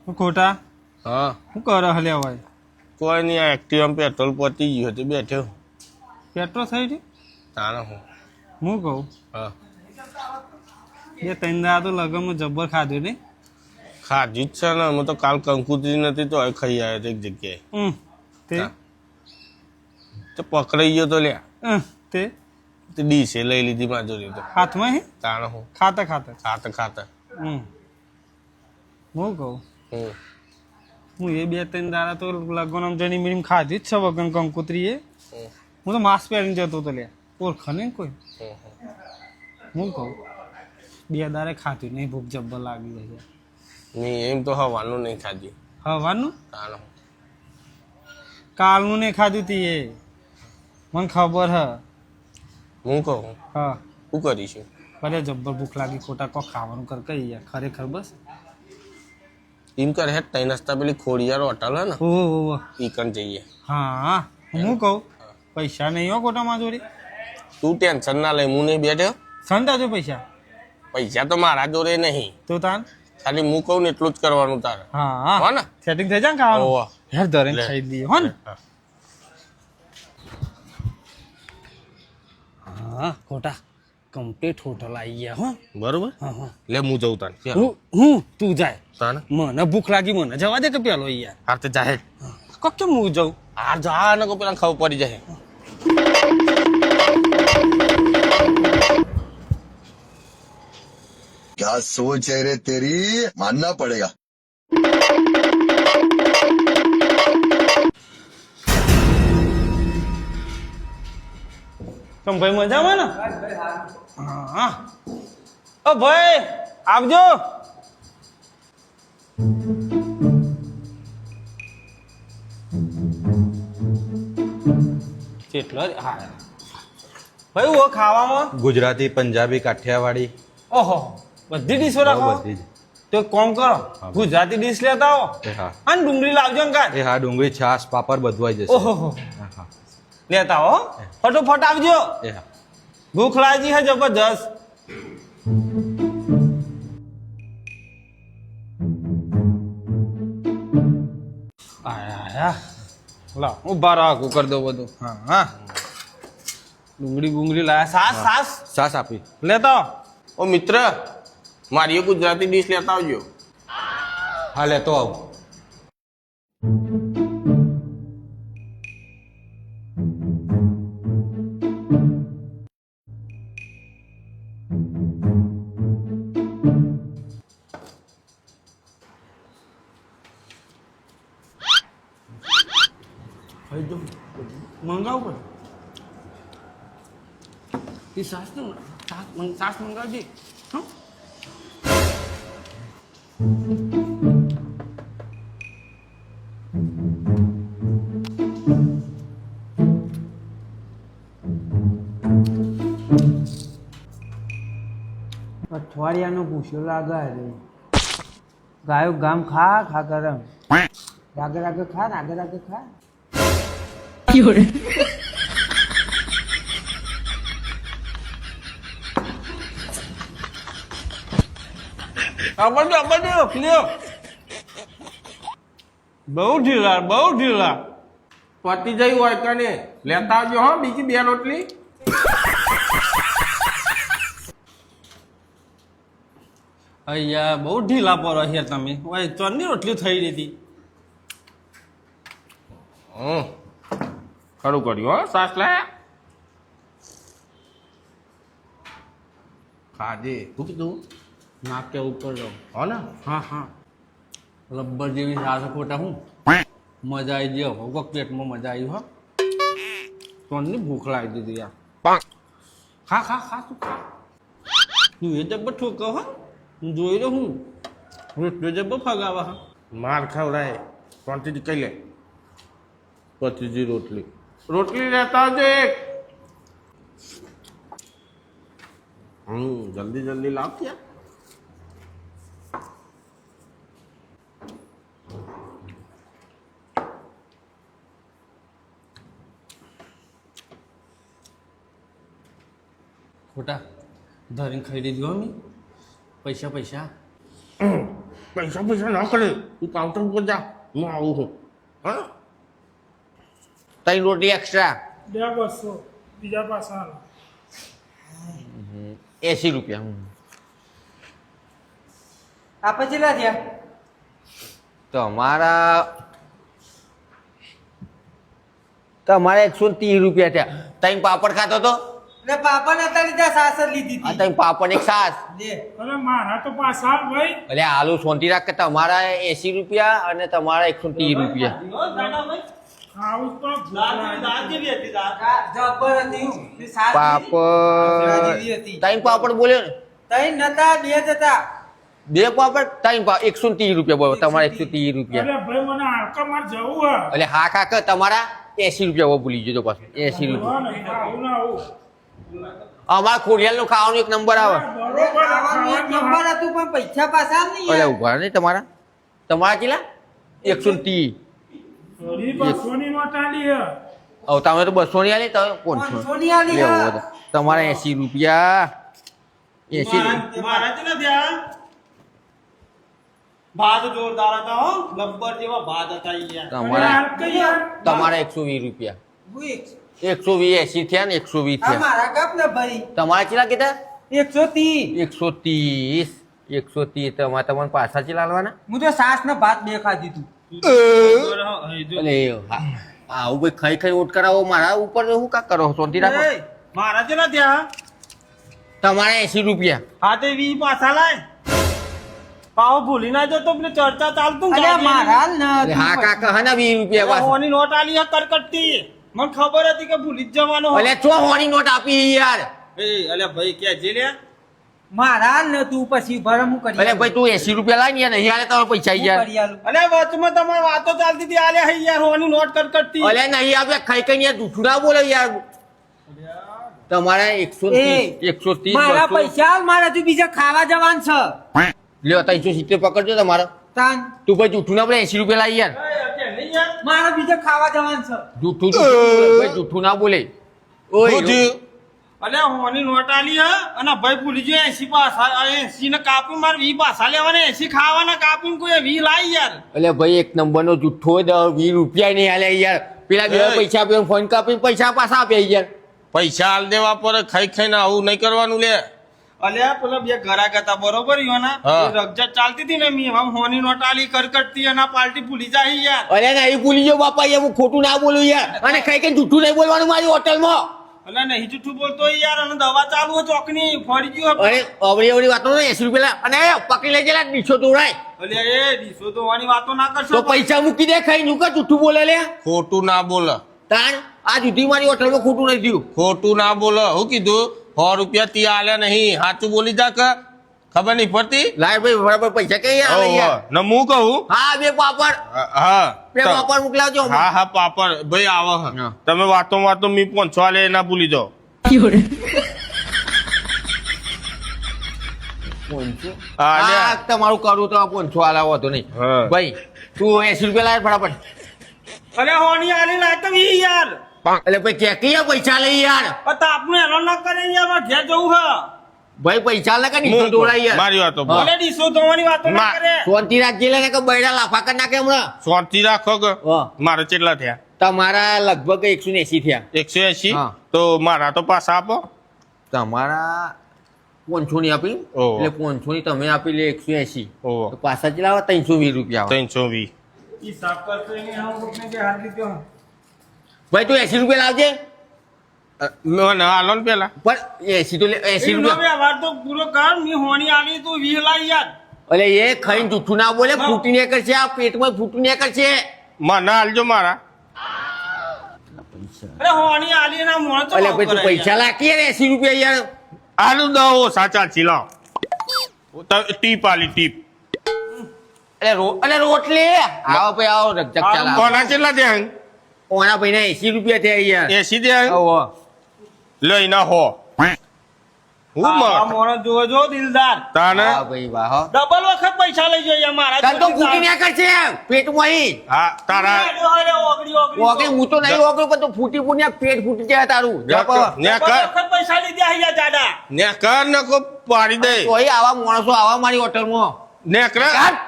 ખોટા હા શું કરે હલ્યા હોય કોઈ નહીં આ એક્ટિવામાં પેટ્રોલ પતી ગયું હતું બેઠ્યો પેટ્રોલ થઈ ગયું તાણે હું હું કહું હા એ ત્રણ દાડા તો લગનમાં જબ્બર ખાધું ને ખાધી જ છે ને હું તો કાલ કંકુતરી નથી તો હવે ખાઈ આવ્યો હતો એક જગ્યાએ તે હા. તો પકડાઈ ગયો તો લ્યા તે તે ડીશે લઈ લીધી માજોરી તો હાથમાં હે તાણે હું ખાતા ખાતા ખાતા ખાતા હું કહું હું હું એ બે ત્રણ દાડા તો લગન જણી મીણી ખાધી જ છે વગન કંકોત્રી એ હું હું તો માસ્ક પહેરીને જતો હતો લ્યા ઓળખે નહીં કોઈ હું હું કહું બે દાડે ખાધું નહીં ભૂખ જબ્બર લાગી છે નહીં એમ તો હવાનું નહીં ખાધી હવાનું તાણે હું કાલનું નહીં ખાધું તી એ મને ખબર હ હું કહું હા શું કરીશું ભલે જબ્બર ભૂખ લાગી ખોટા કોક ખાવાનું કર કઈ યાર ખરેખર બસ એમ કરે હે તઈ નાસ્તા પેલી ખોડિયાર હોટલ હે ને ઓહો ઈ કણ જઈએ હા હું કહું પૈસા નહીં હો ખોટામાં જોડી તું ટેન્શન ના લે હું નહીં બેઠ્યો સંતાજો પૈસા પૈસા તો મારા જોડે નહીં તો તાન ખાલી હું કહું ને એટલું જ કરવાનું તારે હા હો ને સેટિંગ થઈ જાય ને ખાવાનું ઓહો. હેર ધરે લે. ખાઈ દઈએ હો ને હા. હા ખોટા કમ્પ્લીટ હોટલ આવી ગયા હો બરોબર હા હા લે હું જઉં તાને હું તું જાય તાને મને ભૂખ લાગી મને જવા દે કે પેલો યાર હાર તે જાહે કોક કેમ હું જાઉં હાર જા ને કો પેલા ખાવ પડી જાય क्या सोच है रे तेरी मानना पड़ेगा। તમ ભાઈ મજામાં ને હા ઓ ભાઈ આવજો કેટલો હા ભાઈ હું ખાવામાં ગુજરાતી પંજાબી કાઠિયાવાડી ઓહો બધી ડીશો રાખો બધી જ તો એક કામ કરો ગુજરાતી ડીશ લેતા આવો એ હા અને ડુંગળી લાવજો ને કાંઈ એ હા ડુંગળી છાશ પાપડ બધું આવી જશે ઓહો હા હા લેતા આવો ફટોફટ આવજો એ હા ભૂખ લાગી હે જબરજસ્ત આયા લાવ ઉભા રાખું કરી દો બધું હા હા ડુંગળી બુંગળી લાયા સાસ સાસ છાશ આપી લેતા ઓ મિત્ર મારી એ ગુજરાતી ડીશ લેતા આવજો હા લેતો આવું મંગાવું પડે એ સાસ નું સાસ મંગાવજે હા અઠવાડિયાનો પૂછ્યો લાગે રે ગાયો ગામ ખા ખા કરમ રાગે રાગે ખા રાગે રાગે ખા આપજો લ્યો બહુ ઢીલા પતી જઈ હોય કને લેતા આવજો હો બીજી બે રોટલી અહીંયા બહુ ઢીલા પર રહ્યા તમે ઓય ચોરની રોટલી થઈ રહી હતી ખરું કર્યું હો સાસ લાયા ખાજે શું કીધું નાકે ઉપર રહો હો ને હા હા રબ્બર જેવી સાસ ખોટા હું મજા આવી ગયો વક પેટમાં મજા આવી હો ચોરની ભૂખ લાગી દીધી યાર ખા ખા ખા તું ખા તું એ જબ્બર ઠોકો હો હું જોઈ રહ્યો હું રોટલો જબ્બર ફગાવા હા માર ખવડાય શાંતિથી કઈ લે પતીજી રોટલી લેતા આવજો એક જલ્દી જલ્દી લાવ ત્યાં ખોટા ધરીને ખાઈ લીધું હો મેં પૈસા પૈસા પૈસા ના કરે તું કાઉન્ટર ઉપર જા હું આવું છું હા 3 રોટલી એક્સ્ટ્રા 200 બીજા પાછા 80 રૂપિયા આપણે કેટલા થયા તમારા 130 રૂપિયા થયા 3 પાપડ ખાતો તો એટલે પાપા નતા લીધા સાસર લીધી આ હતી 3 પાપડ એક સાસ દે અરે મારા તો પાછા ભાઈ એટલે આલુ સોંટી રાખ કે તમારા 80 રૂપિયા અને તમારા 130 રૂપિયા આવું તો જબર હતી હું. તે સાસ પાપડ જેવી હતી. 3 પાપડ બોલ્યો ને તઈ નતા બે જ હતા 2 પાપડ 3 પાપડ 130 રૂપિયા બોલો તમારા 130 રૂપિયા અરે ભાઈ મને હાડકા માર જવું હે એટલે હા કાકા તમારા 80 રૂપિયા ભૂલી જજો પાછું 80 રૂપિયા આવું ના આવું અમારા ખોડિયાલનું ખાવાનું એક નંબર આવે બરોબર આ ખાવાનું એક ખાવાનું નંબર હતું પણ પૈસા પાછા નહીં અરે ઉભા નહીં તમારા કેટલા 130 ઈ બસોની નોટ આલી હે હવે તમે તો 200 ની આલી તમે 500 સોની આલી લેવો હા. હોય તો. તમારા 80 રૂપિયા 80 મારા જ નથી આ ભાત જોરદાર હતા હો ગબ્બર જેવા ભાત હતા ઈ યાર તમારા કઈ યાર તમારા 120 રૂપિયા હું એક. 120 80 થયા ને 120 આ થયા મારા કપ ને ભાઈ તમારા કેટલા કીધા 130 130 તમારે તમને પાછા ચેલા આલવાના હું તો સાસ ને ભાત બે ખાધી તું એટલે આવું ભાઈ ખાઈ ખાઈ ઓટ કરાવો મારા ઉપર શું કા કરો શાંતિ રાખો એ, મારા જ નથી આ તમારા 80 રૂપિયા હા તે વી પાછા લાય પાવ ભૂલી ના જતો પેલી ચર્ચા ચાલતું અલ્યા મારા ન એટલે હા કાકા હા ના 20 રૂપિયા પાછા હોની નોટ આલી હે કરકટતી મને ખબર હતી કે ભૂલી જ જવાનો એટલે ચો હોની નોટ આપી યાર એ અલે ભાઈ કે જે લે મારા ન તું પછી ભરમ હું કરી એટલે ભાઈ તું 80 રૂપિયા લાવી ને નહીં આલે તમારા પૈસા હું યાર કરી આલું. અલે વચમાં તમારી વાતો ચાલતી હતી આલે હે યાર હોની નોટ કરકટતી અલે નહીં આપે ખાઈ ખાઈ યાર જૂઠું ના બોલે યાર તમારા 130 130 મારા 200 પૈસા આલ, મારા તું બીજા ખાવા જવાન છે લ્યો 370 પકડજો તમારો તાન તું ભાઈ જૂઠું ના બોલે 80 રૂપિયા લાવી યાર કે નહીં યાર મારા બીજા ખાવા જવાન છે જૂઠું ભાઈ જૂઠું ના બોલે ઓય અલે હોની નોટ આલી હે અને ભાઈ ભૂલી જો 80 પાછા 80 ને કાપી માર 20 પાછા લેવાના 80 ખાવાના કાપીને કોઈ 20 લાઈ યાર એટલે ભાઈ એક નંબર નો જૂઠો 20 રૂપિયા નહીં આલે યાર પેલા બે પૈસા આપ્યો ફોન કાપીને પૈસા પાછા આપ્યા યાર પૈસા હાલ દેવા પર ખાઈ ખાઈને આવું નહીં કરવાનું લે અલ્યા પેલા બે ઘરાક હતા બરોબર યોના હા. એ રગજત ચાલતી હતી ને મી આમ હોની નોટ આલી કરકટતી અને આ પાર્ટી ભૂલી જાય યાર અરે નહીં ભૂલી જાઓ બાપા યાર હું ખોટું ના બોલું યાર અને ખાઈ ખાઈ જૂઠું નહીં બોલવાનું મારી હોટલમાં અલ્યા નહીં જૂઠું બોલતો યાર અને દવા ચાલુ હોય ચોકની ફરી ગયો અરે અવળી વાતો ને 80 રૂપિયા અને પકડી લેજે લા દીશો તોડાય અલ્યા એ દીસો તો વાની વાતો ના કરશો તો પૈસા મૂકી દે ખાઈ નું કા જૂઠું બોલે લે ખોટું ના બોલ તાણ આ જુદી મારી હોટલમાં ખોટું નહીં થયું ખોટું ના બોલ હું કીધું 100 રૂપિયા તી આલ્યા નહીં સાચું બોલી જા કે ખબર નહીં પડતી લાય ભાઈ બરાબર પૈસા કઈ આવે યાર ને હું કહું હા બે પાપડ હા બે પાપડ મોકલાવજો હા હા પાપડ ભાઈ આવો હે. હા. તમે વાતો મી 500 આલે ના ભૂલી જાઓ હા, લે. હા તમારું કરું તો 500 આલાવો તો નહીં હા. ભાઈ તું 80 રૂપિયા લાય ફટાફટ અલ્યા હોની આલી લાય તો વી યાર એટલે ભાઈ કે કયા પૈસા લઈ યાર પણ આપણે હેલો ના કરે યાર મારે ઘેર જવું હે ભાઈ પૈસા લે કે હું નીચે દોડાય યાર મારી વાતો હા. અલે દીસો ધોવાની વાતો ના મા- કરે શાંતિ રાખજે લે કે બૈડા લાફા કરી નાખે હમણાં શાંતિ રાખો કે હા. મારે કેટલા થયા તમારા લગભગ 180 થયા 180 હા. તો મારા તો પાછા આપો તમારા 500 ની આપી ઓહો. એટલે 500 ની તમે આપી લે 180 ઓહો. તો પાછા ચેલા આવે 320 રૂપિયા આવે 320 હિસાબ કરતો નહીં હું કોકને કે હાલ દીધો ભાઈ તું 80 રૂપિયા લાવજે મને હાલો ને પેલા પણ 80 તો લે 80 રૂપિયા વ્યવહાર તો પૂરો કર મી હોની આલી તું 20 લાઈ યાર અલે એ ખાઈને જૂઠું ના બોલે ફૂટી ને કરશે આ પેટમાં ફૂટી ને કરશે મને હાલજો મારા અરે હોની આલી ના મોણ તો અલે ભાઈ તું પૈસા લાખી ને 80 રૂપિયા યાર હાલું દો સાચા ચીલાવ ટીપ આલી ટીપ અલે રોટલી આવો ભાઈ આવો રકજક ચાલ કોના કેટલા દે ઓના ભાઈ ને 80 રૂપિયા થયા યાર 80 દે ઓહો લઈને હો હું આ મત મોણ જોવો જો દિલદાર તાને હા ભાઈ વાહ હો ડબલ વખત પૈસા લઈ જોઈએ મારા તન તો ફૂટી ને કરશે પેટમાં ઈ હા તારા ઓકે હું તો નહીં ઓગળ્યો પણ તો ફૂટી ફૂટી પેટ ફૂટી જાય તારું ને કર વખત પૈસા લીધા અહીંયા જાડા ને કર ને કો પાડી દે તોય આવા માણસો આવા મારી હોટલમાં નેકરે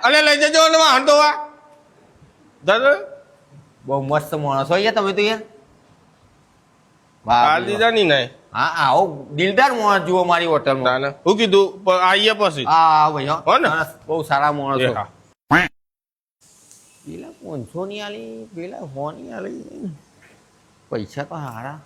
અલે લઈ જજો ને વાહન ધોવા દાદા બહુ મસ્ત માણસ હોય યાર તમે તો યાર વાહ, આ દીધા નહીં ને હા આવો દિલદાર માણસ જુઓ મારી હોટલમાં તાને હું કીધું આઈએ પછી હા ભાઈ હો હો ને? સરસ, બહુ સારા માણસો એ હા. પેલા 500 ની આલી પેલા 100 ની આલી પૈસા તો હારા